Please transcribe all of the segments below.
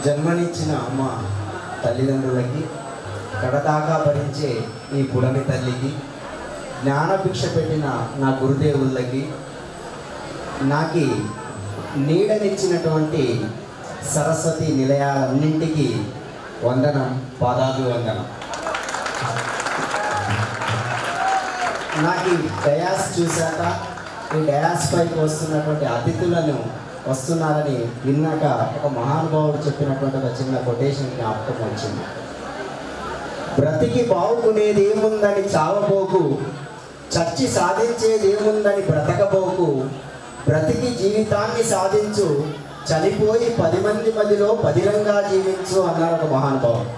జన్మనిచ్చిన అమ్మ తల్లిదండ్రులకి, కడదాకా భరించే ఈ పుడమి తల్లికి, జ్ఞానభిక్ష పెట్టిన నా గురుదేవులకి, నాకు నీడనిచ్చినటువంటి సరస్వతి నిలయాలన్నింటికీ వందనం, పాదాభివందనం. నాకు ఈ డయాస్ చూశాక, ఈ డయాస్ పైకి వస్తున్నటువంటి అతిథులను వస్తున్నారని విన్నాక ఒక మహానుభావుడు చెప్పినటువంటి ఒక చిన్న కొటేషన్ జ్ఞాపకం వచ్చింది. బ్రతికి బావుకునేది ఏముందని చావబోకు, చచ్చి సాధించేది ఏముందని బ్రతకబోకు, బ్రతికి జీవితాన్ని సాధించు, చనిపోయి 10 మంది మధ్యలో పదిలంగా జీవించు అన్నారు ఒక మహానుభావుడు.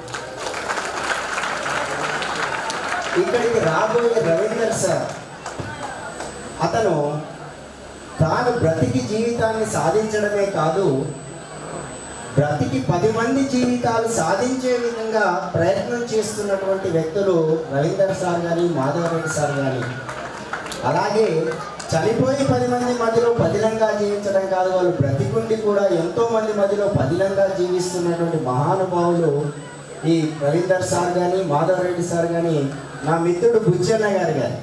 ఇక్కడికి రాబోయే రవీందర్ సార్, అతను తాను బ్రతికి జీవితాన్ని సాధించడమే కాదు, బ్రతికి 10 మంది జీవితాలు సాధించే విధంగా ప్రయత్నం చేస్తున్నటువంటి వ్యక్తులు రవీందర్ సార్ కానీ, మాధవరెడ్డి సార్ కానీ. అలాగే చనిపోయి 10 మంది మధ్యలో పదిలంగా జీవించడం కాదు, వాళ్ళు బ్రతికుండి కూడా ఎంతోమంది మధ్యలో పదిలంగా జీవిస్తున్నటువంటి మహానుభావులు ఈ రవీందర్ సార్ కానీ, మాధవరెడ్డి సార్ కానీ, నా మిత్రుడు బుచ్చన్న గారు కానీ.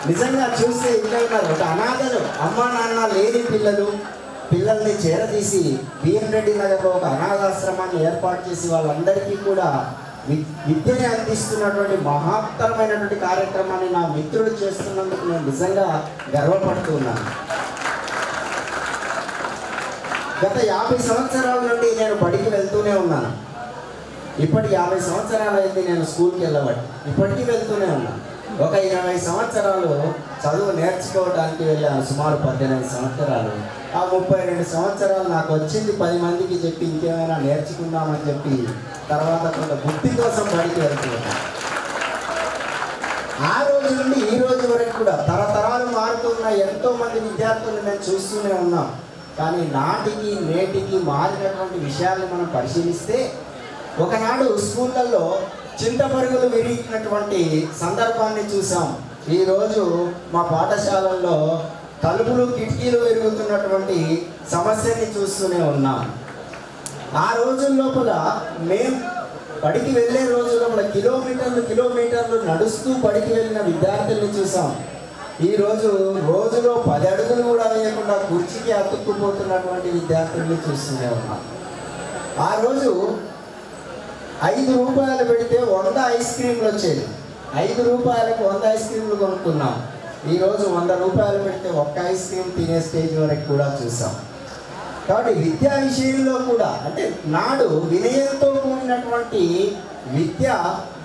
నిజంగా చూస్తే ఇక్కడ ఉన్నారు ఒక అనాథలు, అమ్మా నాన్న లేని పిల్లల్ని చేరదీసి బిఎన్ రెడ్డి నగర్లో ఒక అనాథాశ్రమాన్ని ఏర్పాటు చేసి వాళ్ళందరికీ కూడా విద్యని అందిస్తున్నటువంటి మహత్తరమైనటువంటి కార్యక్రమాన్ని నా మిత్రుడు చేస్తున్నందుకు నేను నిజంగా గర్వపడుతున్నాను. గత 50 సంవత్సరాల నుండి నేను బడికి వెళ్తూనే ఉన్నాను. ఇప్పటికి 50 సంవత్సరాలు అయింది నేను స్కూల్కి వెళ్ళబట్టి, ఇప్పటికీ వెళ్తూనే ఉన్నాను. ఒక 20 సంవత్సరాలు చదువు నేర్చుకోవడానికి వెళ్ళాను, సుమారు 18 సంవత్సరాలు. ఆ 32 సంవత్సరాలు నాకు వచ్చింది 10 మందికి చెప్పి ఇంకేమైనా నేర్చుకుందామని చెప్పి తర్వాత కొంత బుద్ధి కోసం బడికి వెళ్తున్నాను. ఆ రోజు నుండి ఈ రోజు వరకు కూడా తరతరాలు మారుతున్న ఎంతోమంది విద్యార్థులను నేను చూస్తూనే ఉన్నాం. కానీ నాటికి నేటికి మారినటువంటి విషయాలను మనం పరిశీలిస్తే, ఒకనాడు స్కూళ్ళల్లో చింతపరుగులు విరిగినటువంటి సందర్భాన్ని చూసాం. ఈరోజు మా పాఠశాలల్లో తలుపులు కిటికీలు విరుగుతున్నటువంటి సమస్యని చూస్తూనే ఉన్నాం. ఆ రోజుల లోపల మేము బడికి వెళ్ళే రోజు లోపల కిలోమీటర్లు నడుస్తూ బడికి వెళ్ళిన విద్యార్థుల్ని చూసాం. ఈరోజు రోజులో 10 అడుగులు కూడా వేయకుండా కుర్చీకి అతుక్కుపోతున్నటువంటి విద్యార్థుల్ని చూస్తూనే ఉన్నాం. ఆ రోజు 5 రూపాయలు పెడితే 100 ఐస్ క్రీమ్లు వచ్చేది. 5 రూపాయలకు 100 ఐస్ క్రీమ్లు కొనుక్కున్నాం. ఈరోజు 100 రూపాయలు పెడితే ఒక్క ఐస్ క్రీమ్ తినే స్టేజ్ వరకు కూడా చూసాం. కాబట్టి విద్యా విషయంలో కూడా, అంటే నాడు వినయంతో కూడినటువంటి విద్య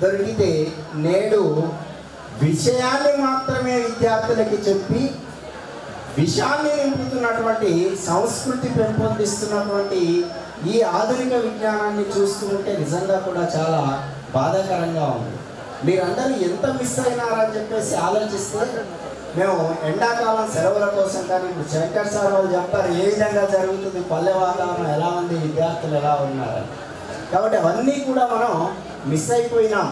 దొరికితే, నేడు విషయాన్ని మాత్రమే విద్యార్థులకి చెప్పి విషయాన్ని నింపుతున్నటువంటి సంస్కృతి పెంపొందిస్తున్నటువంటి ఈ ఆధునిక విజ్ఞానాన్ని చూస్తూ ఉంటే నిజంగా కూడా చాలా బాధాకరంగా ఉంది. మీరందరూ ఎంత మిస్ అయినారని చెప్పేసి ఆలోచిస్తే, మేము ఎండాకాలం సెలవుల కోసం కానీ ఇప్పుడు శంకర్ సార్ వాళ్ళు చెప్తారు ఏ విధంగా జరుగుతుంది, పల్లె వాతావరణం ఎలా ఉంది, విద్యార్థులు ఎలా ఉన్నారు. కాబట్టి అవన్నీ కూడా మనం మిస్ అయిపోయినాం.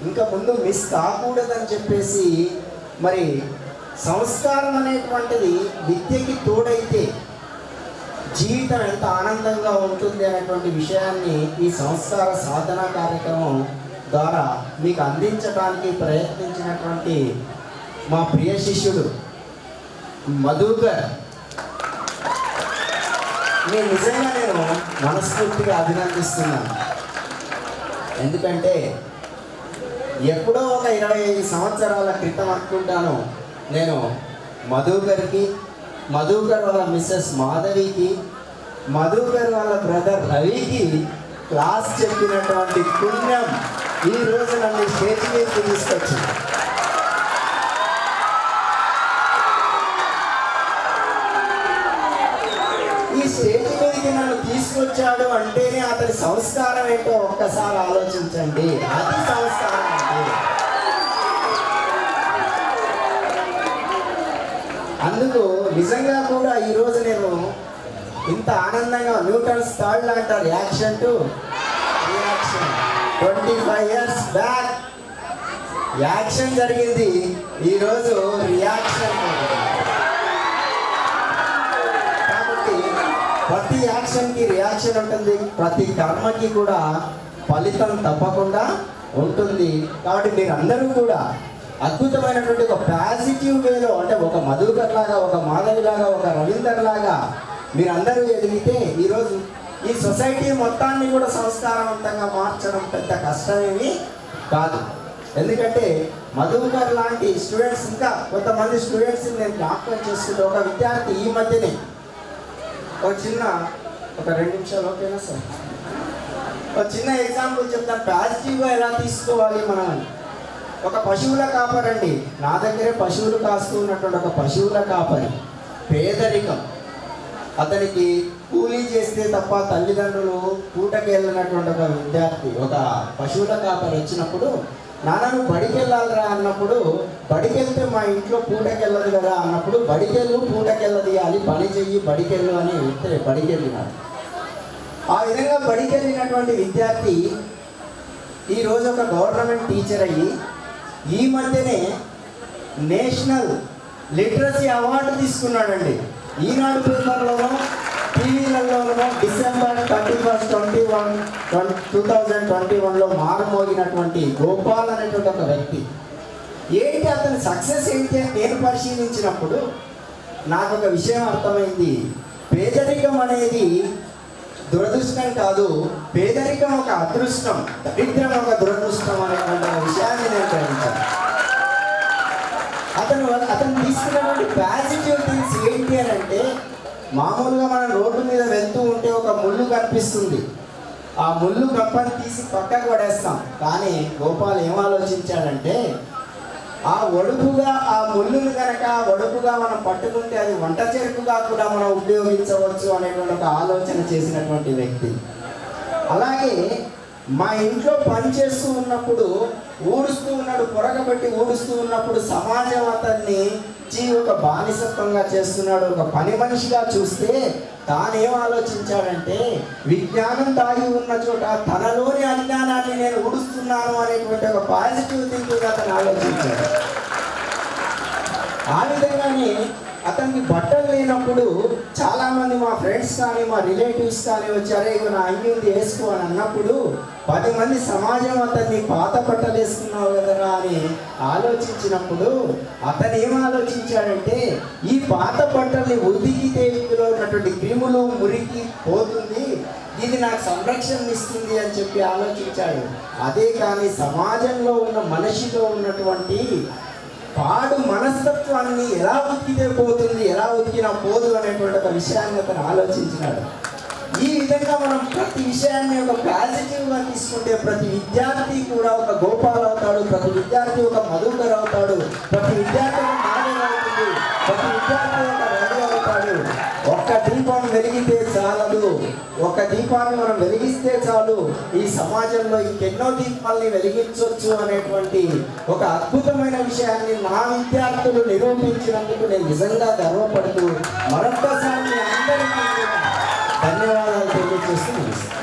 ఇంకా ముందు మిస్ కాకూడదని చెప్పేసి, మరి సంస్కారం అనేటువంటిది విద్యకి తోడైతే జీవితం ఎంత ఆనందంగా ఉంటుంది అనేటువంటి విషయాన్ని ఈ సంస్కార సాధన కార్యక్రమం ద్వారా మీకు అందించడానికి ప్రయత్నించినటువంటి మా ప్రియ శిష్యుడు మధుకర్, నిజంగా నేను మనస్ఫూర్తిగా అభినందిస్తున్నాను. ఎందుకంటే ఎప్పుడో ఒక 25 సంవత్సరాల క్రితం అనుకుంటాను, నేను మధుకర్ వాళ్ళ మిస్సెస్ మాధవికి, మధుకర్ వాళ్ళ బ్రదర్ రవికి క్లాస్ చెప్పినటువంటి పుణ్యం ఈ రోజు నన్ను స్టేజ్ మీదకి తీసుకొచ్చింది. ఈ స్టేజ్ మీదకి నన్ను తీసుకొచ్చాడు అంటేనే అతని సంస్కారం ఏంటో ఒక్కసారి ఆలోచించండి. అది సంస్కారం అంటే. అందుకు నిజంగా కూడా ఈరోజు నేను ఇంత ఆనందంగా, న్యూటన్స్ థర్డ్ లా అంటారు, action to reaction. 25 years back action జరిగింది, ఈరోజు రియాక్షన్. కాబట్టి ప్రతి యాక్షన్కి రియాక్షన్ ఉంటుంది, ప్రతి కర్మకి కూడా ఫలితం తప్పకుండా ఉంటుంది. కాబట్టి మీరందరూ కూడా అద్భుతమైనటువంటి ఒక పాజిటివ్ వేలో, అంటే ఒక మధుకర్ లాగా, ఒక మాధవి లాగా, ఒక రవీందర్ లాగా మీరందరూ ఎదిగితే ఈరోజు ఈ సొసైటీ మొత్తాన్ని కూడా సంస్కారవంతంగా మార్చడం పెద్ద కష్టమేమి కాదు. ఎందుకంటే మధుకర్ లాంటి స్టూడెంట్స్, ఇంకా కొంతమంది స్టూడెంట్స్ నేను జ్ఞాపకం చేసుకుంటే, ఒక విద్యార్థి ఈ మధ్యనే ఒక 2 నిమిషాలు ఓకేనా సార్, ఒక చిన్న ఎగ్జాంపుల్ చెప్తాను పాజిటివ్గా ఎలా తీసుకోవాలి మనం. ఒక పశువుల కాపరండి, నా దగ్గరే పశువులు కాస్తూ ఉన్నటువంటి ఒక పశువుల కాపరి, పేదరికం, అతనికి కూలీ చేస్తే తప్ప తల్లిదండ్రులు పూటకి వెళ్ళినటువంటి ఒక విద్యార్థి, ఒక పశువుల కాపరి వచ్చినప్పుడు, నాన్న నువ్వు బడికి వెళ్ళాలిరా అన్నప్పుడు, బడికి వెళ్తే మా ఇంట్లో పూటకి వెళ్ళదు కదా అన్నప్పుడు, బడికెళ్ళు పూటకి వెళ్ళదీయాలి, పని చెయ్యి బడికెళ్ళు అని చెప్తే బడికి వెళ్ళినాడు. ఆ విధంగా బడికి వెళ్ళినటువంటి విద్యార్థి ఈరోజు ఒక గవర్నమెంట్ టీచర్ అయ్యి ఈ మధ్యనే నేషనల్ లిటరసీ అవార్డు తీసుకున్నాడండి. ఈనాడు పేపర్లోనో టీవీలలోనో December 31, 2021లో మారుమోగినటువంటి గోపాల్ అనేటువంటి ఒక వ్యక్తి. ఏంటి అతని సక్సెస్ ఏంటి అని నేను పరిశీలించినప్పుడు నాకు ఒక విషయం అర్థమైంది. పేదరికం అనేది దురదృష్టం కాదు, పేదరికం ఒక అదృష్టం, దరిద్రం ఒక దురదృష్టం అనేటువంటి విషయాన్ని నేను గ్రహించాను. అతను తీసుకున్నటువంటి పాజిటివ్ థింగ్స్ ఏంటి అని అంటే, మామూలుగా మనం రోడ్డు మీద వెళ్తూ ఉంటే ఒక ముళ్ళు కనిపిస్తుంది, ఆ ముళ్ళు కప్పని తీసి పక్కకు పడేస్తాం. కానీ గోపాల్ ఏం ఆలోచించాడంటే, ఆ ఒడుపుగా ఆ ముళ్ళును కనుక ఒడుపుగా మనం పట్టుకుంటే అది వంట చెరుకుగా కూడా మనం ఉపయోగించవచ్చు అనేటువంటి ఒక ఆలోచన చేసినటువంటి వ్యక్తి. అలాగే మా ఇంట్లో పని చేస్తూ ఉన్నప్పుడు ఊడుస్తూ ఉన్నాడు, పొరగబెట్టి ఊడుస్తూ ఉన్నప్పుడు సమాజం అతన్ని ఒక బానిసత్వంగా చేస్తున్నాడు, ఒక పని మనిషిగా చూస్తే తానేం ఆలోచించాడంటే, విజ్ఞానం దాగి ఉన్న చోట తనలోని అజ్ఞానాన్ని నేను ఊడుస్తున్నాను అనేటువంటి ఒక పాజిటివ్ థింకింగ్ అతను ఆలోచించాడు. ఆ విధంగానే అతనికి బట్టలు లేనప్పుడు చాలామంది మా ఫ్రెండ్స్ కానీ మా రిలేటివ్స్ కానీ వచ్చారే ఇక నా అంగి ఉంది వేసుకో అని అన్నప్పుడు 10 మంది సమాజం అతన్ని పాత బట్టలు వేసుకున్నావు కదరా అని ఆలోచించినప్పుడు అతను ఏం ఆలోచించాడంటే, ఈ పాత బట్టల్ని ఉతికితే ఇందులో ఉన్నటువంటి క్రిములు మురికి పోతుంది, ఇది నాకు సంరక్షణ ఇస్తుంది అని చెప్పి ఆలోచించాడు. అదే కానీ సమాజంలో ఉన్న మనిషిలో ఉన్నటువంటి పాడు మనస్తత్వాన్ని ఎలా ఉతికితే పోతుంది, ఎలా ఉతికినా పోదు అనేటువంటి ఒక విషయాన్ని అతను ఆలోచించినాడు. ఈ విధంగా మనం ప్రతి విషయాన్ని ఒక పాజిటివ్గా తీసుకుంటే ప్రతి విద్యార్థి కూడా ఒక గోపాల్ అవుతాడు, ప్రతి విద్యార్థి ఒక మధుకర్ అవుతాడు, ప్రతి విద్యార్థి ఒక మాధవ్ అవుతుంది, ప్రతి విద్యార్థి ఒక రవి అవుతాడు. ఒక్క దీపం వెలిగితే చాలదు, ఒక దీపాన్ని మనం వెలిగిస్తే చాలు ఈ సమాజంలో ఇంకెన్నో దీపాలని వెలిగించవచ్చు అనేటువంటి ఒక అద్భుతమైన విషయాన్ని నా విద్యార్థులు నిరూపించినందుకు నేను నిజంగా గర్వపడుతూ మరొక్కసారి అందరికీ ధన్యవాదాలు తెలియజేస్తూ ముగిస్తాను.